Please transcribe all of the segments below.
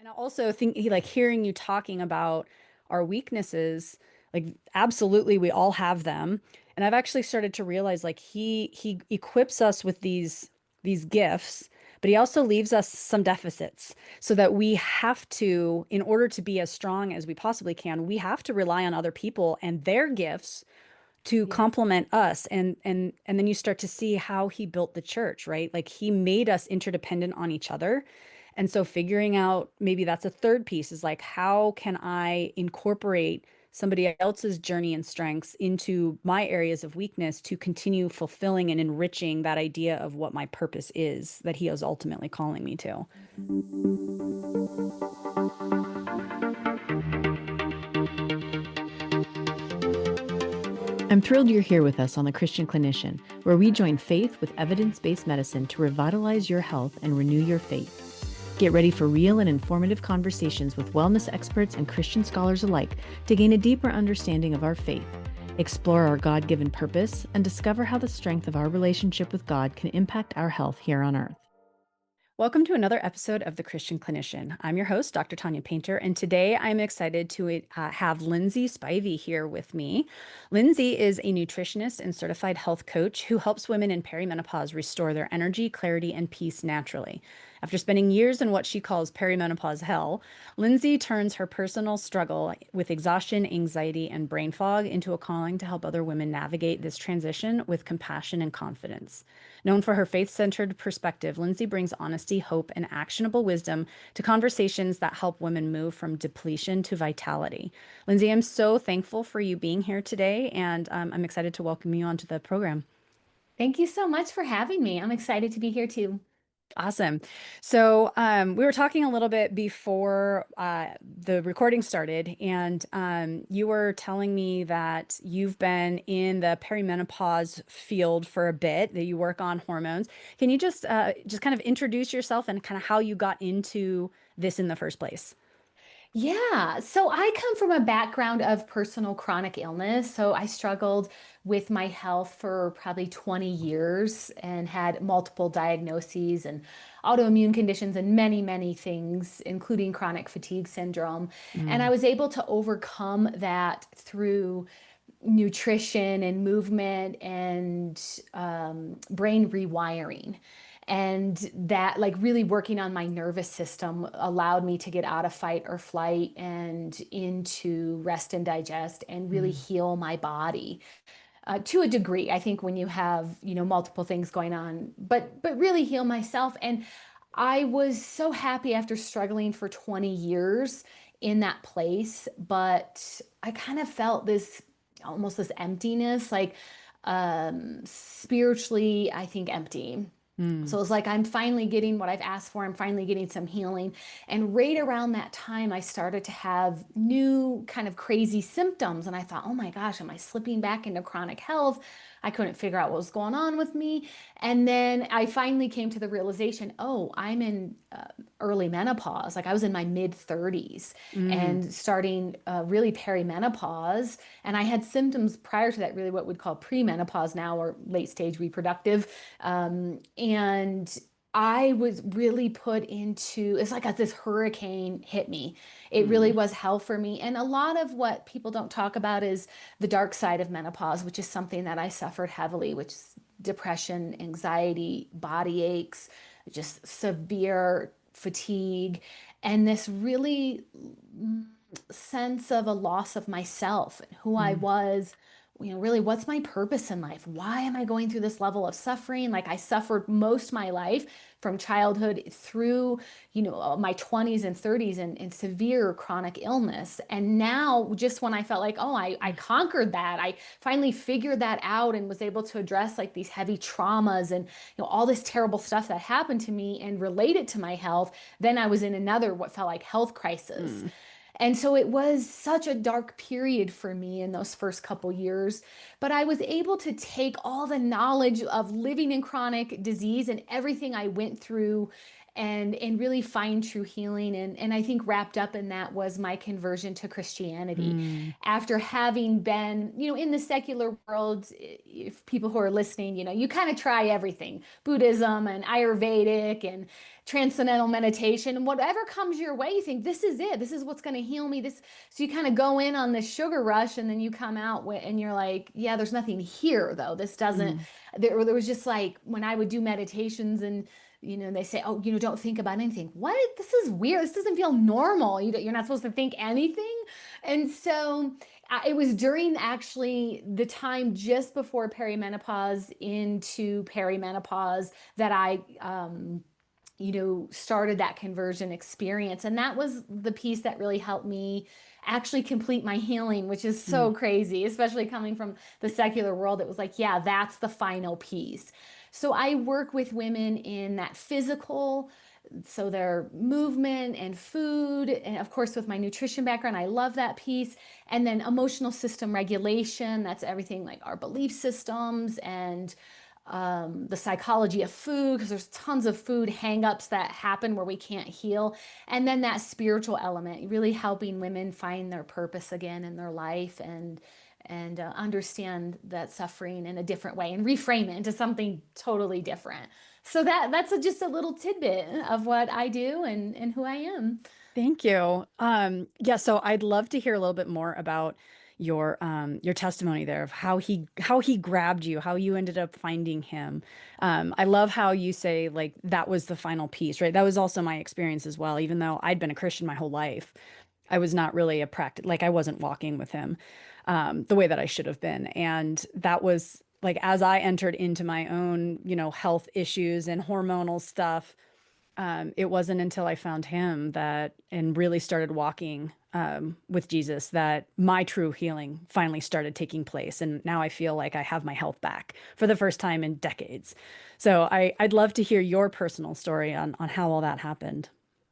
And I also think like hearing you talking about our weaknesses, like absolutely we all have them. And I've actually started to realize like he equips us with these gifts, but he also leaves us some deficits so that we have to, in order to be as strong as we possibly can, we have to rely on other people and their gifts to Yeah. complement us. And then you start to see how he built the church, right? Like he made us interdependent on each other. And so figuring out, maybe that's a third piece, is like, how can I incorporate somebody else's journey and strengths into my areas of weakness to continue fulfilling and enriching that idea of what my purpose is that he is ultimately calling me to. I'm thrilled you're here with us on The Christian Clinician, where we join faith with evidence based medicine to revitalize your health and renew your faith. Get ready for real and informative conversations with wellness experts and Christian scholars alike to gain a deeper understanding of our faith, explore our God given purpose, and discover how the strength of our relationship with God can impact our health here on earth. Welcome to another episode of The Christian Clinician. I'm your host, Dr. Tanya Paynter, and today I'm excited to have Lindsay Spivey here with me. Lindsay is a nutritionist and certified health coach who helps women in perimenopause restore their energy, clarity, and peace naturally. After spending years in what she calls perimenopause hell, Lindsay turns her personal struggle with exhaustion, anxiety, and brain fog into a calling to help other women navigate this transition with compassion and confidence. Known for her faith centered perspective, Lindsay brings honesty, hope, and actionable wisdom to conversations that help women move from depletion to vitality. Lindsay, I'm so thankful for you being here today, and I'm excited to welcome you onto the program. Thank you so much for having me. I'm excited to be here too. Awesome. So we were talking a little bit before the recording started, and you were telling me that you've been in the perimenopause field for a bit, that you work on hormones. Can you just kind of introduce yourself and kind of how you got into this in the first place? Yeah, so I come from a background of personal chronic illness. So I struggled with my health for probably 20 years and had multiple diagnoses and autoimmune conditions and many, many things, including chronic fatigue syndrome. And I Mm, was able to overcome that through nutrition and movement and brain rewiring. And that, like, really working on my nervous system allowed me to get out of fight or flight and into rest and digest and really mm, heal my body to a degree. I think when you have, multiple things going on, but really heal myself. And I was so happy after struggling for 20 years in that place, but I kind of felt this almost this emptiness, like spiritually, I think empty. mm, So it's like I'm finally getting what I've asked for. I'm finally getting some healing. And right around that time, I started to have new kind of crazy symptoms. And I thought, oh my gosh, am I slipping back into chronic health? I couldn't figure out what was going on with me. And then I finally came to the realization, oh, I'm in early menopause. Like I was in my mid 30s mm, and starting really perimenopause. And I had symptoms prior to that, really what we'd call premenopause now, or late stage reproductive. And I was really put into, it's like this hurricane hit me. It really mm, was hell for me. And a lot of what people don't talk about is the dark side of menopause, which is something that I suffered heavily, which is depression, anxiety, body aches, just severe fatigue, and this really sense of a loss of myself and who I mm, was, really what's my purpose in life? Why am I going through this level of suffering? Like I suffered most my life from childhood through, my 20s and 30s in severe chronic illness. And now, just when I felt like, oh, I conquered that, I finally figured that out and was able to address like these heavy traumas and, all this terrible stuff that happened to me and relate it to my health, then I was in another, what felt like health crisis. mm, And so it was such a dark period for me in those first couple years. But I was able to take all the knowledge of living in chronic disease and everything I went through and really find true healing. And I think wrapped up in that was my conversion to Christianity. Mm. After having been, in the secular world, if people who are listening, you kind of try everything, Buddhism and Ayurvedic and transcendental meditation, and whatever comes your way, you think this is it. This is what's going to heal me. So you kind of go in on this sugar rush, and then you come out and you're like, yeah, there's nothing here though. This doesn't, Mm. there was just like when I would do meditations and they say, oh, don't think about anything. What? This is weird. This doesn't feel normal. You're not supposed to think anything. And so it was during actually the time just before perimenopause into perimenopause that I, started that conversion experience. And that was the piece that really helped me actually complete my healing, which is so Mm. crazy, especially coming from the secular world. It was like, yeah, that's the final piece. So I work with women in that physical, so their movement and food, and of course with my nutrition background, I love that piece. And then emotional system regulation, that's everything like our belief systems and the psychology of food, because there's tons of food hangups that happen where we can't heal. And then that spiritual element, really helping women find their purpose again in their life and understand that suffering in a different way and reframe it into something totally different. So that's just a little tidbit of what I do and who I am. Thank you. Yeah, so I'd love to hear a little bit more about your testimony there of how he grabbed you, how you ended up finding him. I love how you say like that was the final piece, right? That was also my experience as well. Even though I'd been a Christian my whole life, I was not really like I wasn't walking with him the way that I should have been. And that was like as I entered into my own, health issues and hormonal stuff, it wasn't until I found him that and really started walking with Jesus that my true healing finally started taking place. And now I feel like I have my health back for the first time in decades. So I'd love to hear your personal story on how all that happened.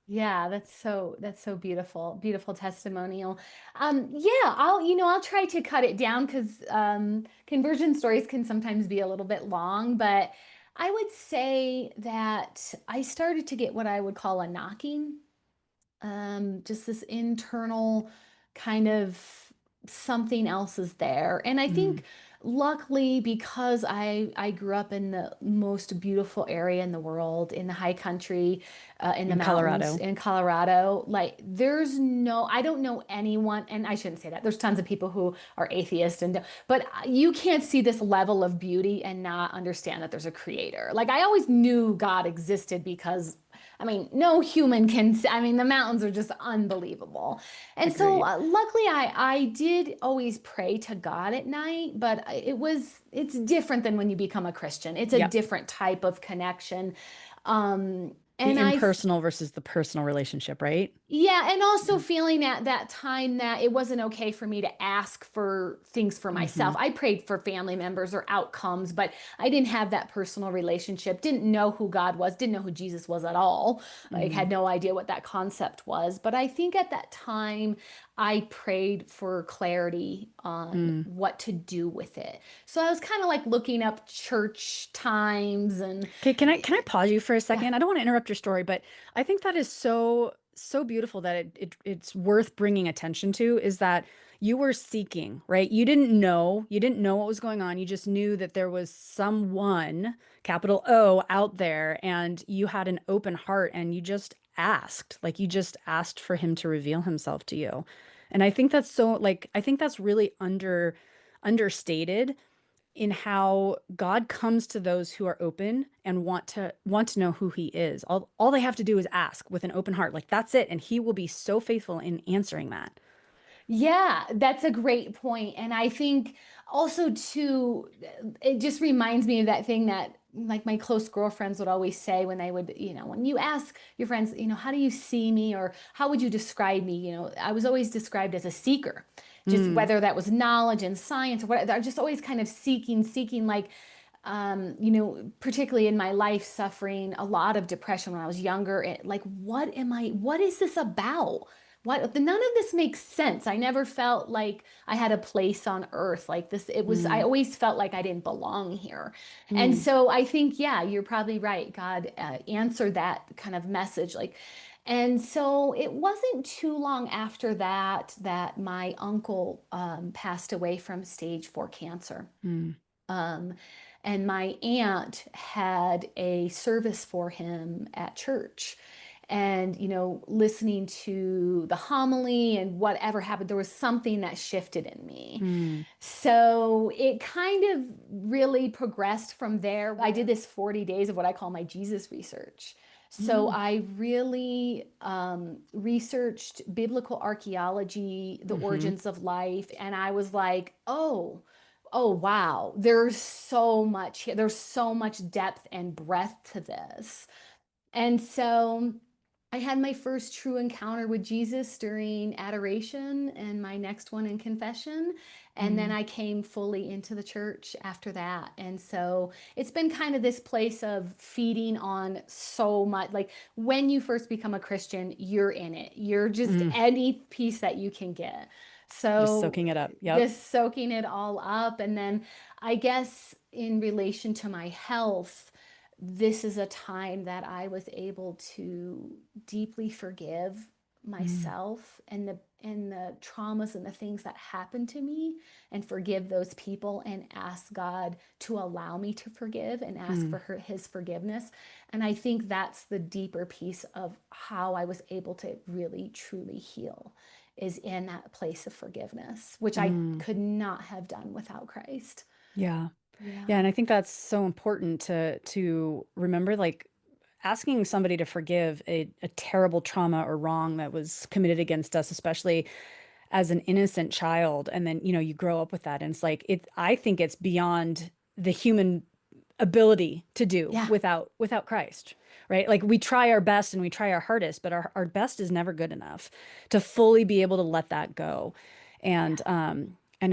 Yeah, that's so beautiful. Beautiful testimonial. Yeah, I'll try to cut it down because conversion stories can sometimes be a little bit long, but I would say that I started to get what I would call a knocking, just this internal kind of something else is there. And I Mm. think luckily because I grew up in the most beautiful area in the world, in the high country, in the In mountains Colorado. in Colorado, like I don't know anyone, and I shouldn't say that. There's tons of people who are atheists but you can't see this level of beauty and not understand that there's a creator. Like I always knew God existed because I mean, no human can. I mean, the mountains are just unbelievable. And so, Agreed. luckily, I did always pray to God at night, but it's different than when you become a Christian. It's a Yep. different type of connection. The And impersonal versus the personal relationship, right? yeah, and also Mhm. feeling at that time that it wasn't okay for me to ask for things for myself. Mhm. I prayed for family members or outcomes, but I didn't have that personal relationship, didn't know who God was, didn't know who Jesus was at all. Like had Mhm. no idea what that concept was. But I think at that time I prayed for clarity on Mm. what to do with it. So I was kind of like looking up church times and Okay, can I pause you for a yeah. second? I don't want to interrupt your story, but I think that is so beautiful that it's worth bringing attention to is that you were seeking, right? You didn't know what was going on. You just knew that there was someone, capital O, out there, and you had an open heart and you just asked for him to reveal himself to you. And I think that's so like I think that's really understated in how God comes to those who are open and want to know who he is. All they have to do is ask with an open heart. Like that's it. And he will be so faithful in answering that. Yeah, that's a great point. And I think also too, it just reminds me of that thing that like my close girlfriends would always say when they would, when you ask your friends, how do you see me or how would you describe me? I was always described as a seeker, just Mm, whether that was knowledge and science or whatever. I'm just always kind of seeking like particularly in my life, suffering a lot of depression when I was younger. Like, what is this about? none of this makes sense. I never felt like I had a place on earth like this. I Mm, always felt like I didn't belong here. And mm, so I think, yeah, you're probably right. God answered that kind of message. And so it wasn't too long after that that my uncle passed away from stage 4 cancer. mm, Um, and my aunt had a service for him at church. And, listening to the homily and whatever happened, there was something that shifted in me. mm, So it kind of really progressed from there. I did this 40 days of what I call my Jesus research. So mm, I really researched biblical archaeology, the mhm, origins of life, and I was like, oh wow, there's so much depth and breadth to this. And so I had my first true encounter with Jesus during adoration and my next one in confession. And then mm, I came fully into the church after that. And so it's been kind of this place of feeding on so much. Like when you first become a Christian, you're in it. You're just mm. any piece that you can get. Just So soaking it up. Yep. just soaking it all up. And then I guess in relation to my health, this is a time that I was able to deeply forgive Mm, myself and the traumas and the things that happened to me, and forgive those people and ask God to allow me to forgive and ask mm, for his forgiveness. And I think that's the deeper piece of how I was able to really truly heal, is in that place of forgiveness, which I mm. could not have done without Christ. Yeah. Yeah, Yeah. and I think that's so important to remember, like asking somebody to forgive a terrible trauma or wrong that was committed against us, especially as an innocent child, and then you grow up with that, and it's like I think it's beyond the human ability to do Yeah. without Christ, right? Like we try our best and we try our hardest, but our best is never good enough to fully be able to let that go. And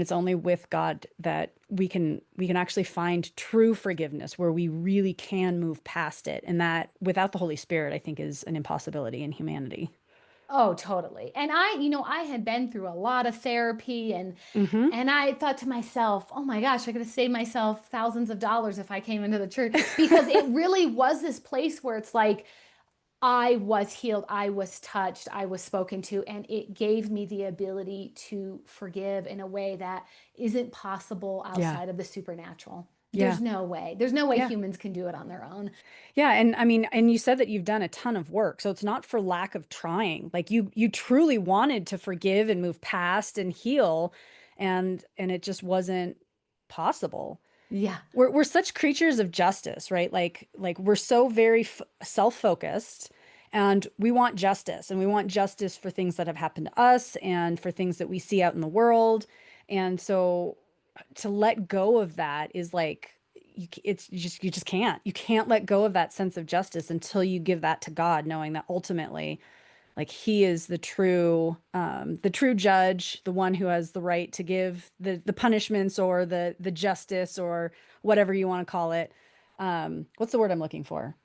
it's only with God that we can actually find true forgiveness where we really can move past it. And that without the Holy Spirit, I think is an impossibility in humanity. Oh, totally. And I had been through a lot of therapy, Hmm. and I thought to myself, "Oh my gosh, I could have saved myself thousands of dollars if I came into the church," because it really was this place where it's like I was healed, I was touched, I was spoken to, and it gave me the ability to forgive in a way that isn't possible Yeah. outside of the supernatural. There's Yeah. no way. There's no way Yeah. humans can do it on their own. Yeah, and I mean, and you said that you've done a ton of work, so it's not for lack of trying. Like you truly wanted to forgive and move past and heal, and it just wasn't possible. Yeah. We're such creatures of justice, right? Like we're so very f self-focused, and we want justice, and we want justice for things that have happened to us and for things that we see out in the world. And so to let go of that is like you just can't let go of that sense of justice until you give that to God, knowing that ultimately like he is the true judge, the one who has the right to give the punishments or the justice or whatever you want to call it. What's the word I'm looking for?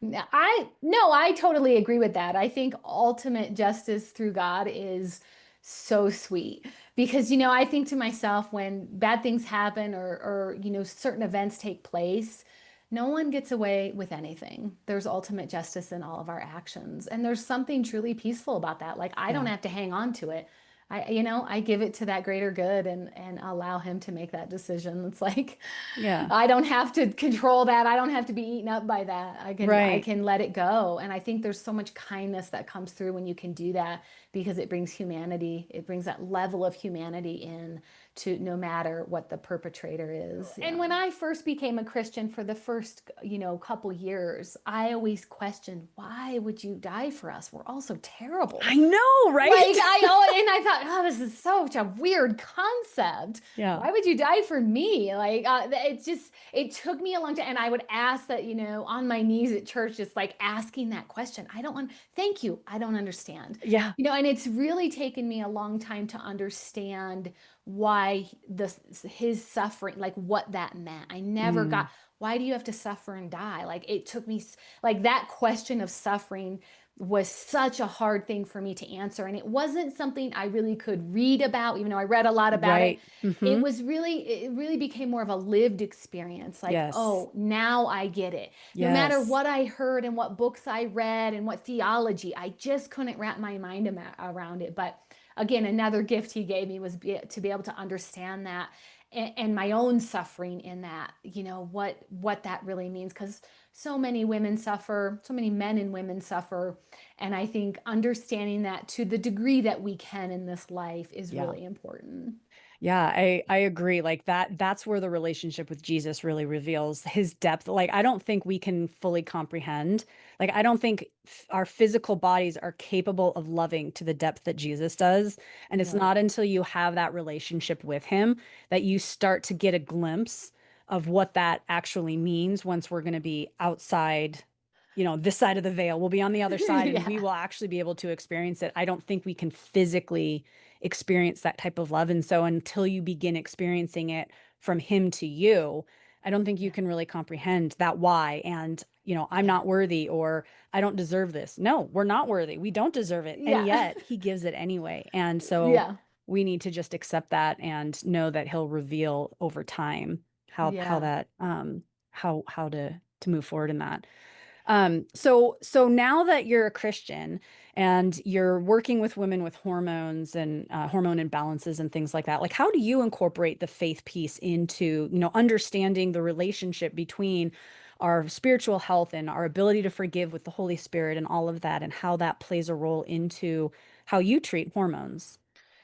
No, I totally agree with that. I think ultimate justice through God is so sweet, because I think to myself, when bad things happen, or certain events take place, no one gets away with anything. There's ultimate justice in all of our actions, and there's something truly peaceful about that. Like I don't Yeah. have to hang on to it. I give it to that greater good, and allow him to make that decision. It's like Yeah. I don't have to control that. I don't have to be eaten up by that. I Right. can let it go. And I think there's so much kindness that comes through when you can do that, because it brings humanity. It brings that level of humanity in, to no matter what the perpetrator is. And Yeah. when I first became a Christian, for the first, couple years, I always questioned, why would you die for us? We're all so terrible. I know, right? And I thought, oh, this is such a weird concept. Yeah. Why would you die for me? It took me a long time. And I would ask that, on my knees at church, just like asking that question. Thank you. I don't understand. Yeah. And it's really taken me a long time to understand why his suffering, like what that meant. I never Mm, got, why do you have to suffer and die? Like it took me, like that question of suffering was such a hard thing for me to answer. And it wasn't something I really could read about, even though I read a lot about it. Right. Mm-hmm. It really became more of a lived experience. Like, Yes. oh, now I get it. No matter Yes. what I heard and what books I read and what theology, I just couldn't wrap my mind around it. But again, another gift he gave me was to be able to understand that and my own suffering in that, what that really means. Because so many women suffer, so many men and women suffer. And I think understanding that to the degree that we can in this life is Yeah. really important. Yeah, I agree. Like that's where the relationship with Jesus really reveals his depth. Like I don't think we can fully comprehend. Like I don't think our physical bodies are capable of loving to the depth that Jesus does. And it's No. not until you have that relationship with him that you start to get a glimpse of what that actually means once we're going to be outside, this side of the veil. We'll be on the other side and we Yeah. will actually be able to experience it. I don't think we can physically experience that type of love. And so until you begin experiencing it from him to you, I don't think you Yeah. can really comprehend that why. And, I'm Yeah. not worthy or I don't deserve this. No, we're not worthy. We don't deserve it. And Yeah. yet he gives it anyway. And so Yeah. we need to just accept that and know that he'll reveal over time how Yeah. that how to move forward in that. So now that you're a Christian and you're working with women with hormones and hormone imbalances and things like that, like how do you incorporate the faith piece into, understanding the relationship between our spiritual health and our ability to forgive with the Holy Spirit and all of that, and how that plays a role into how you treat hormones?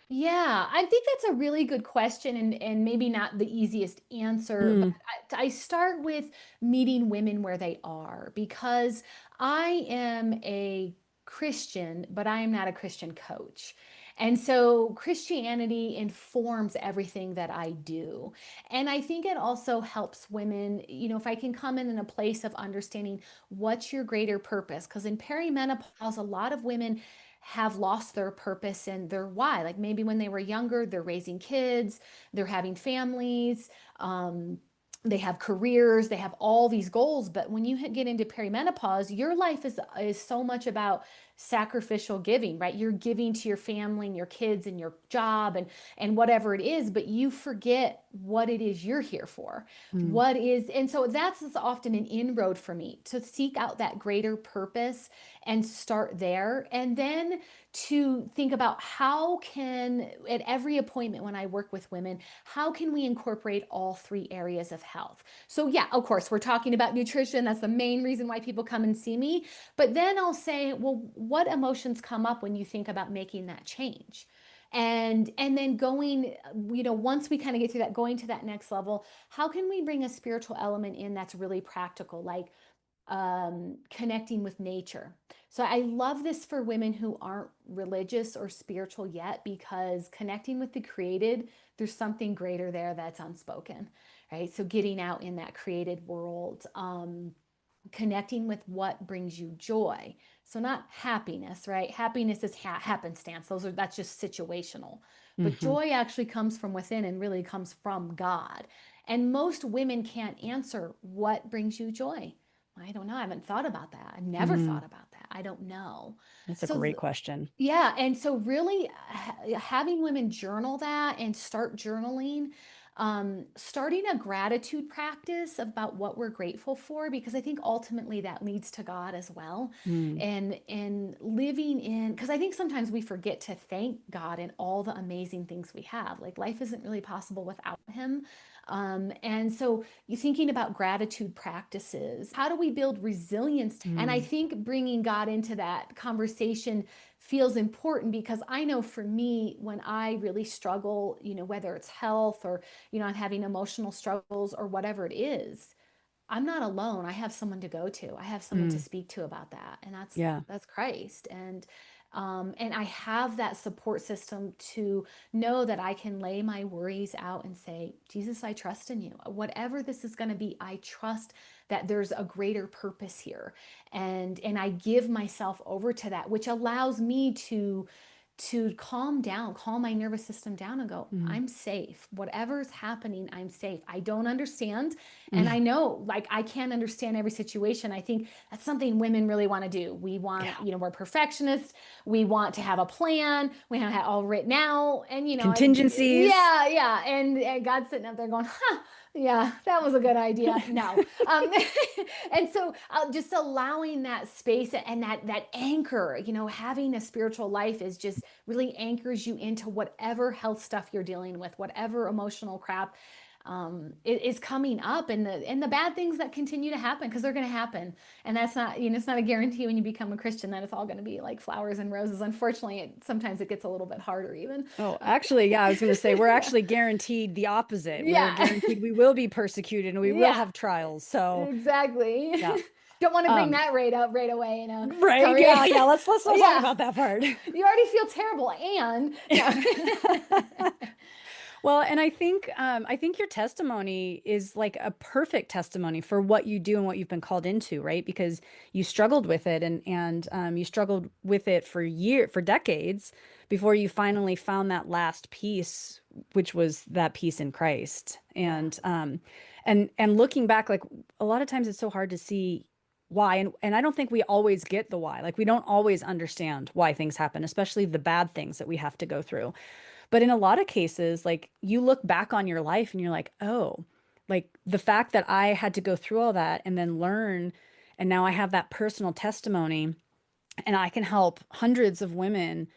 Yeah, I think that's a really good question and maybe not the easiest answer, but Mm, I start with meeting women where they are because I am a Christian, but I am not a Christian coach. And so Christianity informs everything that I do. And I think it also helps women, if I can come in a place of understanding what's your greater purpose. Because in perimenopause, a lot of women have lost their purpose and their why. Like maybe when they were younger, they're raising kids, they're having families, um, they have careers, they have all these goals. But when you get into perimenopause, your life is so much about sacrificial giving, right? You're giving to your family and your kids and your job and whatever it is, but you forget what it is you're here for. mm, What is, and so that's often an inroad for me to seek out that greater purpose and start there. And then to think about how can, at every appointment when I work with women, how can we incorporate all three areas of health? So, yeah, of course, we're talking about nutrition. That's the main reason why people come and see me. But then I'll say, well, what emotions come up when you think about making that change? And then going, once we kind of get through that, going to that next level, how can we bring a spiritual element in that's really practical, like connecting with nature. So I love this for women who aren't religious or spiritual yet, because connecting with the created, there's something greater there that's unspoken, right? So getting out in that created world, connecting with what brings you joy. So not happiness, right? Happiness is happenstance. That's just situational. But mhm, joy actually comes from within and really comes from God. And most women can't answer what brings you joy. I don't know. I haven't thought about that. I've never mm. thought about that. I don't know. That's a So great question. yeah, and so really having women journal that and start journaling, starting a gratitude practice about what we're grateful for, because I think ultimately that leads to God as well. Mm, And living in, because I think sometimes we forget to thank God in all the amazing things we have. Like life isn't really possible without Him. And so you thinking about gratitude practices, how do we build resilience? And I mm, think bringing God into that conversation feels important, because I know for me, when I really struggle, whether it's health or, I'm having emotional struggles or whatever it is, I'm not alone. I have someone to go to. I have someone to mm. speak to about that, and that's Yeah. that's Christ. And I have that support system to know that I can lay my worries out and say, Jesus, I trust in you. Whatever this is going to be, I trust that there's a greater purpose here, and I give myself over to that, which allows me to to calm down, calm my nervous system down and go, Mm. I'm safe. Whatever's happening, I'm safe. I don't understand. And Mm. I know, like, I can't understand every situation. I think that's something women really want to do. We want, Yeah. we're perfectionists. We want to have a plan. We have it all written out. And, Contingencies. yeah. And God's sitting up there going, yeah, that was a good idea. No. And so just allowing that space and that anchor, having a spiritual life is just really anchors you into whatever health stuff you're dealing with, whatever emotional crap is coming up, and the bad things that continue to happen, because they're going to happen. And that's not, it's not a guarantee when you become a Christian that it's all going to be like flowers and roses. Unfortunately, sometimes it gets a little bit harder even. Oh, actually, yeah, I was going to say we're actually guaranteed the opposite. We're Yeah. guaranteed we will be persecuted and we will Yeah, have trials. So, exactly. yeah. Don't want to bring Um, that rate up right away. right. Yeah, yeah. Let's not talk Yeah, about that part. you already feel terrible, and no. Well, and I think your testimony is like a perfect testimony for what you do and what you've been called into, right? Because you struggled with it and you struggled with it for decades before you finally found that last piece, which was that peace in Christ. Yeah, And looking back, like a lot of times it's so hard to see why. And I don't think we always get the why. Like we don't always understand why things happen, especially the bad things that we have to go through. But in a lot of cases, like you look back on your life and you're like, oh, like the fact that I had to go through all that and then learn, and now I have that personal testimony and I can help hundreds of women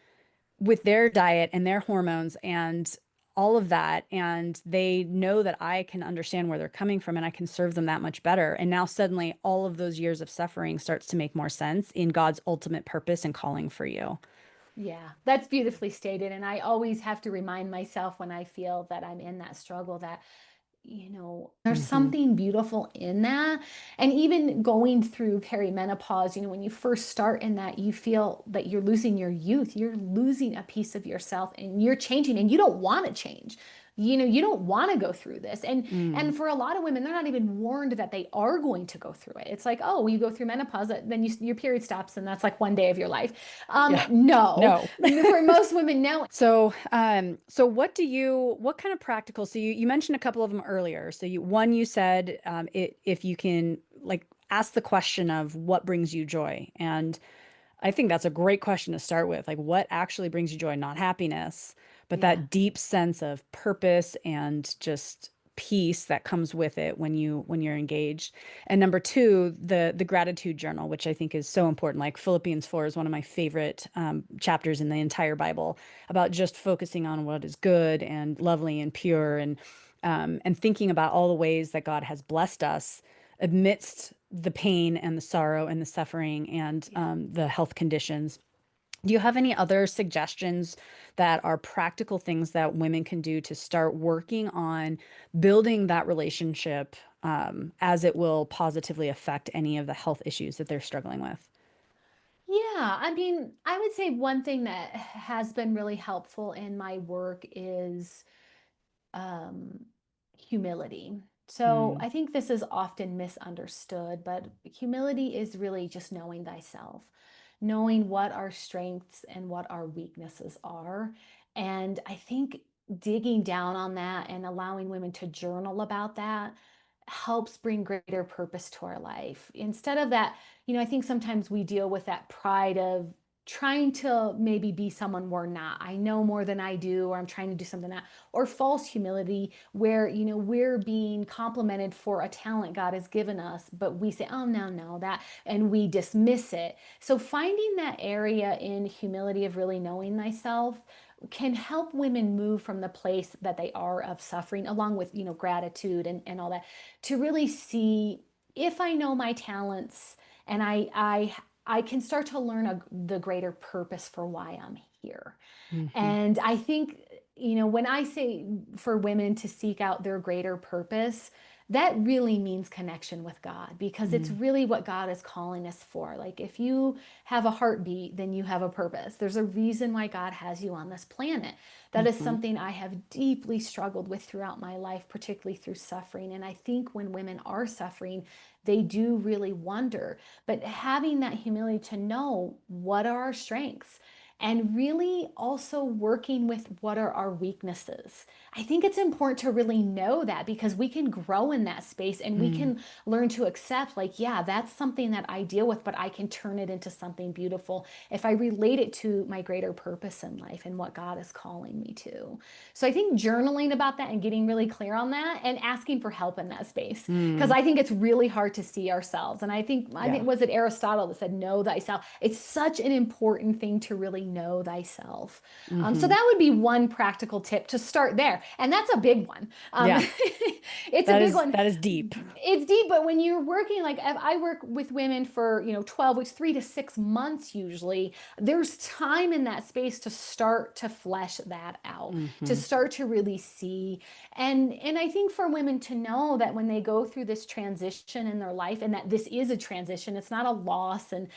with their diet and their hormones and all of that. And they know that I can understand where they're coming from and I can serve them that much better. And now suddenly all of those years of suffering starts to make more sense in God's ultimate purpose and calling for you. yeah, that's beautifully stated. And I always have to remind myself when I feel that I'm in that struggle that there's Hmm. something beautiful in that. And even going through perimenopause, when you first start in that, you feel that you're losing your youth, you're losing a piece of yourself, and you're changing, and you don't want to change. You don't want to go through this. And Mm. for a lot of women, they're not even warned that they are going to go through it. It's like, oh, you go through menopause, then your period stops, and that's like one day of your life. Yeah. No, No. for most women, no. So what kind of practical, so you mentioned a couple of them earlier. So you said, if you can like ask the question of what brings you joy. And I think that's a great question to start with. Like what actually brings you joy, not happiness, but Yeah. that deep sense of purpose and just peace that comes with it when you're engaged. And number two, the gratitude journal, which I think is so important. Like Philippians 4 is one of my favorite chapters in the entire Bible about just focusing on what is good and lovely and pure and thinking about all the ways that God has blessed us amidst the pain and the sorrow and the suffering and Yeah. the health conditions. Do you have any other suggestions that are practical things that women can do to start working on building that relationship as it will positively affect any of the health issues that they're struggling with? Yeah, I mean, I would say one thing that has been really helpful in my work is um, humility. So Mm. I think this is often misunderstood, but humility is really just knowing thyself, knowing what our strengths and what our weaknesses are. And I think digging down on that and allowing women to journal about that helps bring greater purpose to our life. Instead of that, I think sometimes we deal with that pride of trying to maybe be someone we're not. I know more than I do, or I'm trying to do something that, or false humility where, we're being complimented for a talent God has given us, but we say, oh, no, that, and we dismiss it. So finding that area in humility of really knowing thyself can help women move from the place that they are of suffering, along with, gratitude and all that, to really see, if I know my talents and I can start to learn the greater purpose for why I'm here. Hmm. And I think, when I say for women to seek out their greater purpose, that really means connection with God, because it's Mm. really what God is calling us for. Like, if you have a heartbeat, then you have a purpose. There's a reason why God has you on this planet. That is Hmm. something I have deeply struggled with throughout my life, particularly through suffering. And I think when women are suffering, they do really wonder. But having that humility to know what are our strengths and really also working with what are our weaknesses. I think it's important to really know that, because we can grow in that space and we Mm. can learn to accept, like, yeah, that's something that I deal with, but I can turn it into something beautiful if I relate it to my greater purpose in life and what God is calling me to. So I think journaling about that and getting really clear on that and asking for help in that space, because Mm. I think it's really hard to see ourselves. And I think Yeah. was it Aristotle that said, know thyself. It's such an important thing to really know thyself. So Hmm. that would be one practical tip to start there. And that's a big one. Yeah. It's a big one. That is deep. It's deep, but when you're working, like if I work with women for, 12 weeks, 3 to 6 months usually, there's time in that space to start to flesh that out, to Hmm. start to really see. And I think for women to know that when they go through this transition in their life, and that this is a transition, it's not a loss, and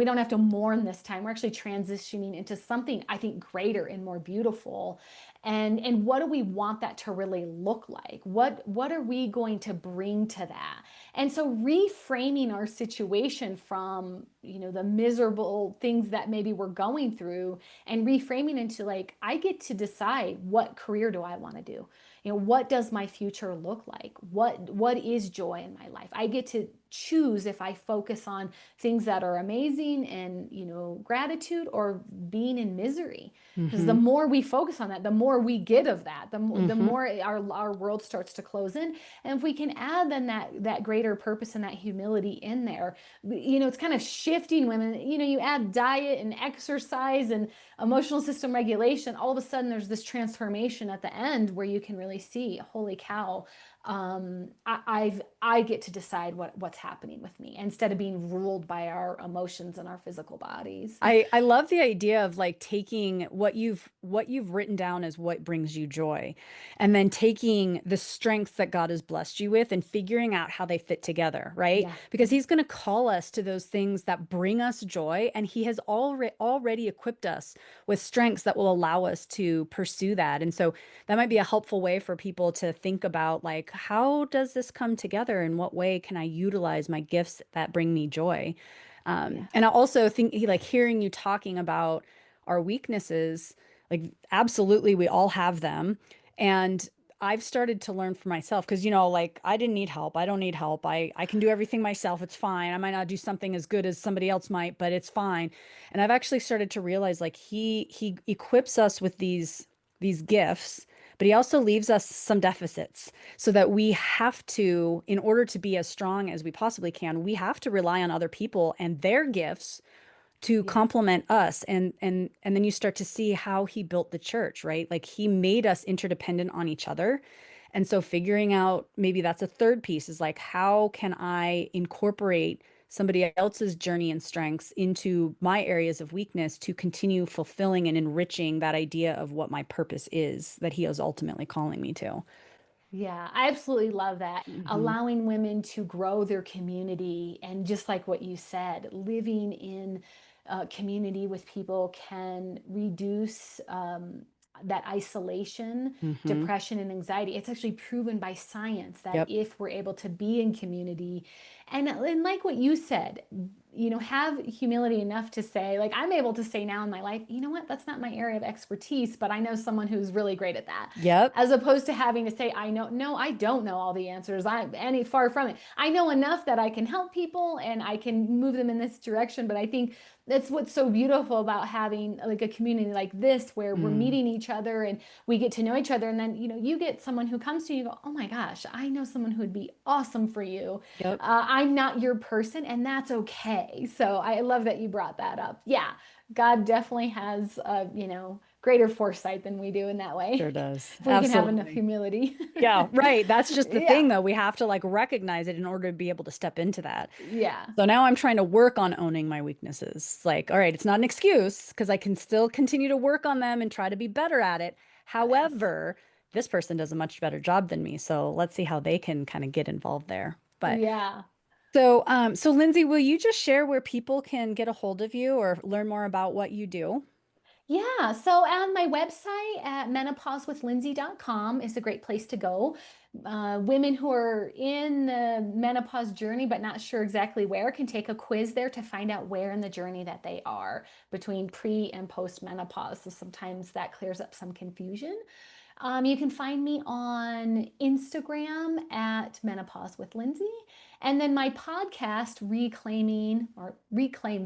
we don't have to mourn this time. We're actually transitioning into something, I think, greater and more beautiful. And what do we want that to really look like? What are we going to bring to that? And so reframing our situation from, the miserable things that maybe we're going through, and reframing into, like, I get to decide, what career do I want to do? What does my future look like? What is joy in my life? I get to choose if I focus on things that are amazing and, gratitude, or being in misery. Because the Hmm. more we focus on that, the more we get of that, the Hmm. more our world starts to close in. And if we can add then that greater purpose and that humility in there, it's kind of shifting women. You add diet and exercise and emotional system regulation, all of a sudden there's this transformation at the end where you can really see, holy cow, I get to decide what's happening with me, instead of being ruled by our emotions and our physical bodies. I love the idea of like taking what you've written down as what brings you joy, and then taking the strengths that God has blessed you with and figuring out how they fit together, right? Yeah. Because he's going to call us to those things that bring us joy, and he has already equipped us with strengths that will allow us to pursue that. And so that might be a helpful way for people to think about, like, how does this come together? In what way can I utilize my gifts that bring me joy? Yeah. And I also think, like, hearing you talking about our weaknesses, like, absolutely, we all have them. And I've started to learn for myself because, like, I didn't need help. I don't need help. I can do everything myself. It's fine. I might not do something as good as somebody else might, but it's fine. And I've actually started to realize, like, he equips us with these gifts, but he also leaves us some deficits, so that we have to, in order to be as strong as we possibly can, we have to rely on other people and their gifts to Yeah. complement us. And then you start to see how he built the church, right? Like, he made us interdependent on each other. And so figuring out, maybe that's a third piece, is like, how can I incorporate somebody else's journey and strengths into my areas of weakness to continue fulfilling and enriching that idea of what my purpose is that he is ultimately calling me to. Yeah, I absolutely love that. Hmm. Allowing women to grow their community, and just like what you said, living in community with people can reduce that isolation, Hmm. depression, and anxiety. It's actually proven by science that Yep. if we're able to be in community, and like what you said, have humility enough to say, like, I'm able to say now in my life, you know what, that's not my area of expertise, but I know someone who's really great at that, Yep. as opposed to having to say, I know, no, I don't know all the answers. I'm any far from it. I know enough that I can help people and I can move them in this direction. But I think that's what's so beautiful about having, like, a community like this, where we're Mm. meeting each other and we get to know each other. And then, you get someone who comes to you, you go, oh my gosh, I know someone who would be awesome for you. Yep. I'm not your person, and that's okay. So I love that you brought that up. Yeah, God definitely has, greater foresight than we do in that way. Sure does. If we can have enough Absolutely. humility. Yeah, right. That's just the thing, Yeah. though. We have to, like, recognize it in order to be able to step into that. Yeah. So now I'm trying to work on owning my weaknesses. Like, all right, it's not an excuse because I can still continue to work on them and try to be better at it. Yes. However, this person does a much better job than me. So let's see how they can kind of get involved there. But Yeah. so Lindsay, will you just share where people can get a hold of you or learn more about what you do? Yeah, so on my website at menopausewithlindsay.com is a great place to go. Women who are in the menopause journey but not sure exactly where can take a quiz there to find out where in the journey that they are between pre and post menopause. So sometimes that clears up some confusion. You can find me on Instagram at Menopause with Lindsay. And then my podcast, Reclaim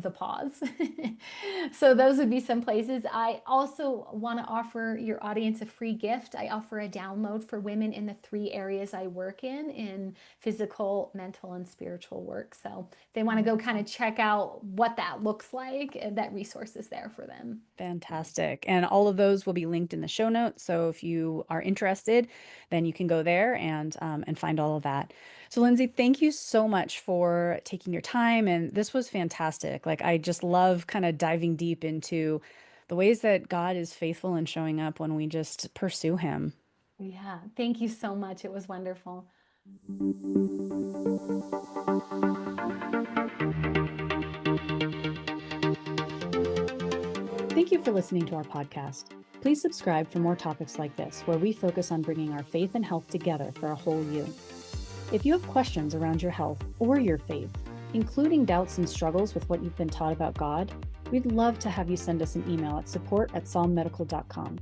the Pause. So those would be some places. I also want to offer your audience a free gift. I offer a download for women in the 3 areas I work in physical, mental, and spiritual work. So if they want to go kind of check out what that looks like, that resource is there for them. Fantastic. And all of those will be linked in the show notes. So if you are interested, then you can go there and find all of that. So Lindsay, thank you so much for taking your time. And this was fantastic. Like, I just love kind of diving deep into the ways that God is faithful and showing up when we just pursue him. Yeah, thank you so much. It was wonderful. Thank you for listening to our podcast. Please subscribe for more topics like this, where we focus on bringing our faith and health together for a whole you. If you have questions around your health or your faith, including doubts and struggles with what you've been taught about God, we'd love to have you send us an email at support@psalmmedical.com.